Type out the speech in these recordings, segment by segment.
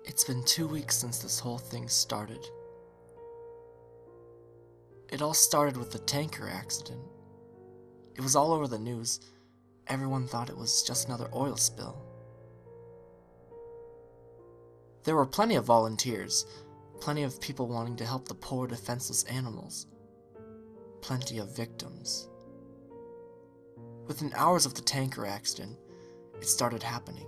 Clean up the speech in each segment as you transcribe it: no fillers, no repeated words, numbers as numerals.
It's been 2 weeks since this whole thing started. It all started with the tanker accident. It was all over the news. Everyone thought it was just another oil spill. There were plenty of volunteers, plenty of people wanting to help the poor defenseless animals, plenty of victims. Within hours of the tanker accident, it started happening.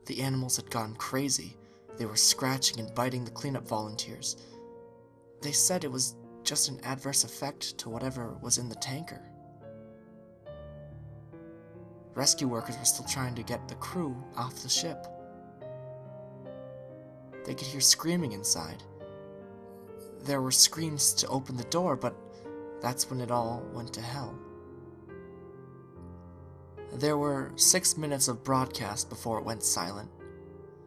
The animals had gone crazy. They were scratching and biting the cleanup volunteers. They said it was just an adverse effect to whatever was in the tanker. Rescue workers were still trying to get the crew off the ship. They could hear screaming inside. There were screams to open the door, but that's when it all went to hell. There were 6 minutes of broadcast before it went silent.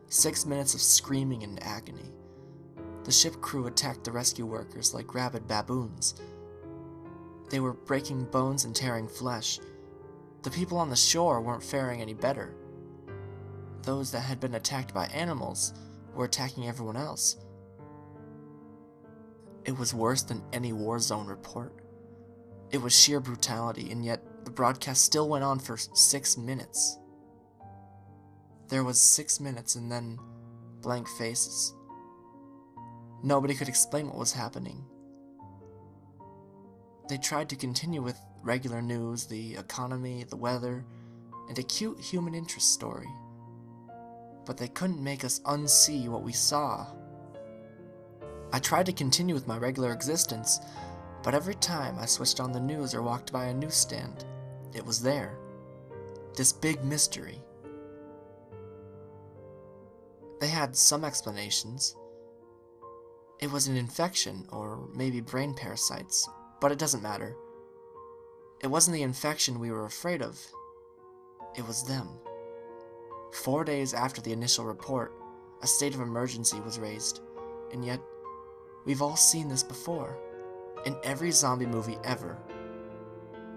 6 minutes of screaming and agony. The ship crew attacked the rescue workers like rabid baboons. They were breaking bones and tearing flesh. The people on the shore weren't faring any better. Those that had been attacked by animals were attacking everyone else. It was worse than any war zone report. It was sheer brutality, and yet the broadcast still went on for 6 minutes. There was 6 minutes and then blank faces. Nobody could explain what was happening. They tried to continue with regular news, the economy, the weather, and a cute human interest story. But they couldn't make us unsee what we saw. I tried to continue with my regular existence, but every time I switched on the news or walked by a newsstand, it was there. This big mystery. They had some explanations. It was an infection, or maybe brain parasites, but it doesn't matter. It wasn't the infection we were afraid of. It was them. 4 days after the initial report, a state of emergency was raised, and yet, we've all seen this before, in every zombie movie ever.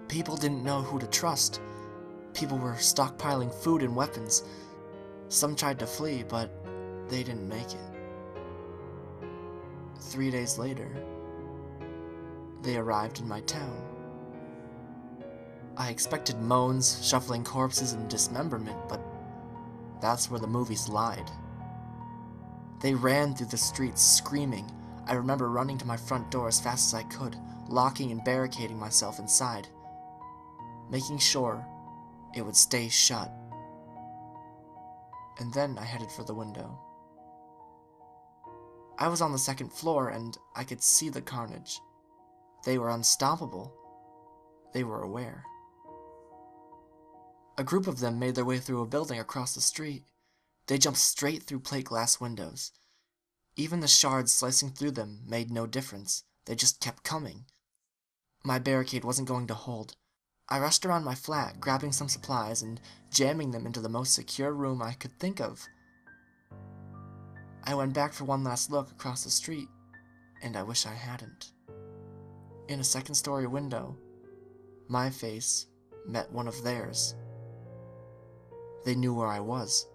People didn't know who to trust. People were stockpiling food and weapons. Some tried to flee, but they didn't make it. 3 days later, they arrived in my town. I expected moans, shuffling corpses, and dismemberment, but that's where the movies lied. They ran through the streets screaming. I remember running to my front door as fast as I could, locking and barricading myself inside, making sure it would stay shut. And then I headed for the window. I was on the second floor and I could see the carnage. They were unstoppable. They were aware. A group of them made their way through a building across the street. They jumped straight through plate glass windows. Even the shards slicing through them made no difference. They just kept coming. My barricade wasn't going to hold. I rushed around my flat, grabbing some supplies and jamming them into the most secure room I could think of. I went back for one last look across the street, and I wish I hadn't. In a second-story window, my face met one of theirs. They knew where I was.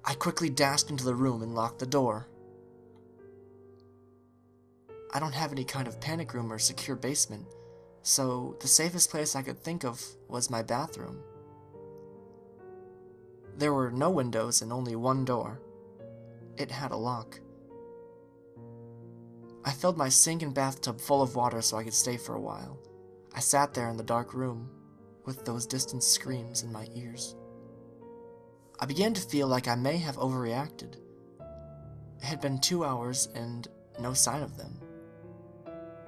I quickly dashed into the room and locked the door. I don't have any kind of panic room or secure basement, so the safest place I could think of was my bathroom. There were no windows and only one door. It had a lock. I filled my sink and bathtub full of water so I could stay for a while. I sat there in the dark room, with those distant screams in my ears. I began to feel like I may have overreacted. It had been 2 hours and no sign of them.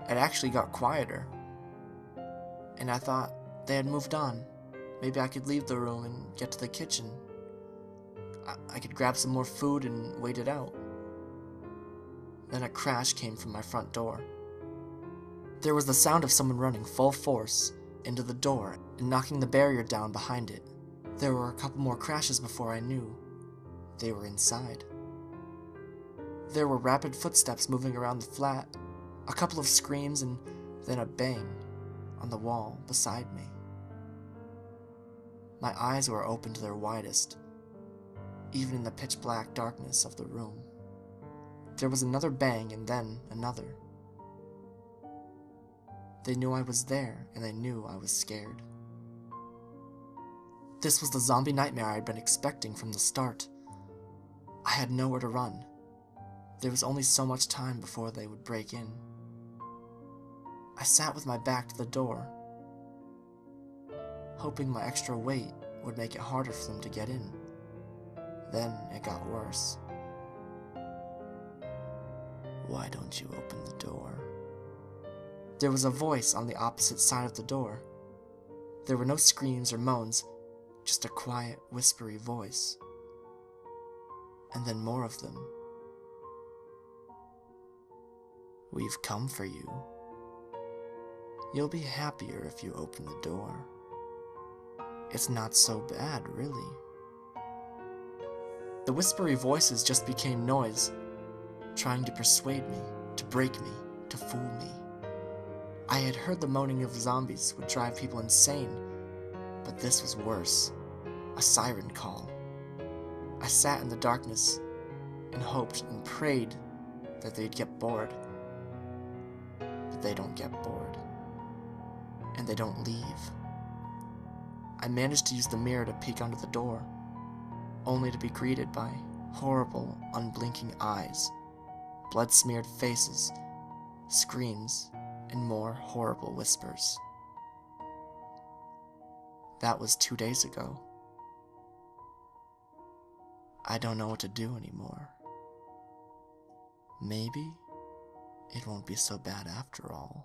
It actually got quieter. And I thought they had moved on. Maybe I could leave the room and get to the kitchen. I could grab some more food and wait it out. Then a crash came from my front door. There was the sound of someone running full force into the door and knocking the barrier down behind it. There were a couple more crashes before I knew they were inside. There were rapid footsteps moving around the flat, a couple of screams, and then a bang on the wall beside me. My eyes were open to their widest. even in the pitch-black darkness of the room. There was another bang and then another. They knew I was there, and they knew I was scared. This was the zombie nightmare I had been expecting from the start. I had nowhere to run. There was only so much time before they would break in. I sat with my back to the door, hoping my extra weight would make it harder for them to get in. Then it got worse. "Why don't you open the door?" There was a voice on the opposite side of the door. There were no screams or moans, just a quiet, whispery voice. And then more of them. "We've come for you. You'll be happier if you open the door. It's not so bad, really." The whispery voices just became noise, trying to persuade me, to break me, to fool me. I had heard the moaning of zombies would drive people insane, but this was worse. A siren call. I sat in the darkness and hoped and prayed that they'd get bored. But they don't get bored. And they don't leave. I managed to use the mirror to peek under the door, only to be greeted by horrible, unblinking eyes, blood-smeared faces, screams, and more horrible whispers. That was 2 days ago. I don't know what to do anymore. Maybe it won't be so bad after all.